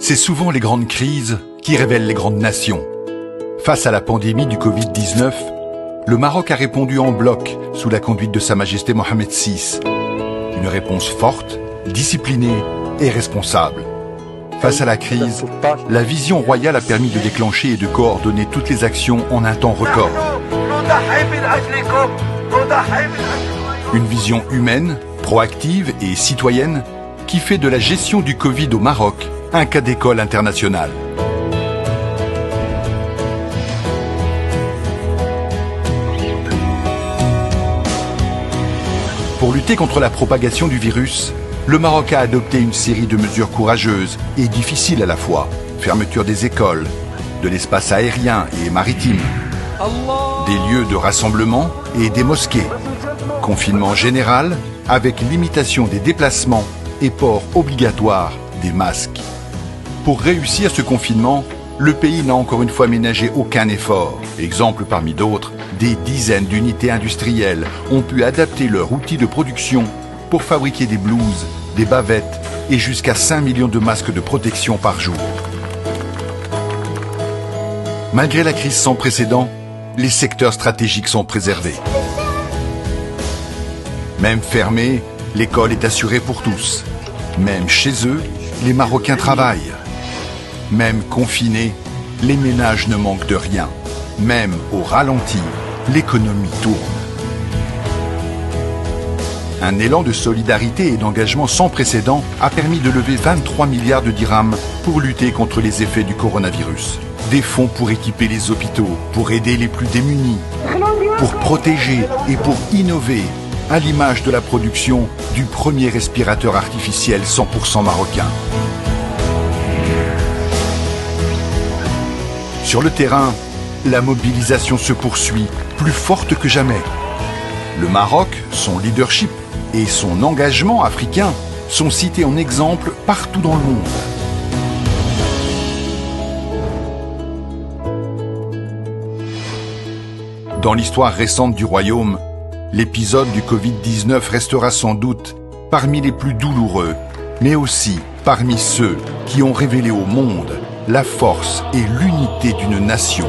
C'est souvent les grandes crises qui révèlent les grandes nations. Face à la pandémie du Covid-19, le Maroc a répondu en bloc sous la conduite de Sa Majesté Mohamed VI. Une réponse forte, disciplinée et responsable. Face à la crise, la vision royale a permis de déclencher et de coordonner toutes les actions en un temps record. Une vision humaine, proactive et citoyenne qui fait de la gestion du Covid au Maroc un cas d'école international. Pour lutter contre la propagation du virus, le Maroc a adopté une série de mesures courageuses et difficiles à la fois. Fermeture des écoles, de l'espace aérien et maritime, des lieux de rassemblement et des mosquées. Confinement général avec limitation des déplacements et port obligatoire des masques. Pour réussir ce confinement, le pays n'a encore une fois ménagé aucun effort. Exemple parmi d'autres, des dizaines d'unités industrielles ont pu adapter leurs outils de production pour fabriquer des blouses, des bavettes et jusqu'à 5 millions de masques de protection par jour. Malgré la crise sans précédent, les secteurs stratégiques sont préservés. Même fermée, l'école est assurée pour tous. Même chez eux, les Marocains travaillent. Même confinés, les ménages ne manquent de rien. Même au ralenti, l'économie tourne. Un élan de solidarité et d'engagement sans précédent a permis de lever 23 milliards de dirhams pour lutter contre les effets du coronavirus. Des fonds pour équiper les hôpitaux, pour aider les plus démunis, pour protéger et pour innover, à l'image de la production du premier respirateur artificiel 100% marocain. Sur le terrain, la mobilisation se poursuit, plus forte que jamais. Le Maroc, son leadership et son engagement africain sont cités en exemple partout dans le monde. Dans l'histoire récente du royaume, l'épisode du Covid-19 restera sans doute parmi les plus douloureux, mais aussi parmi ceux qui ont révélé au monde la force et l'unité d'une nation.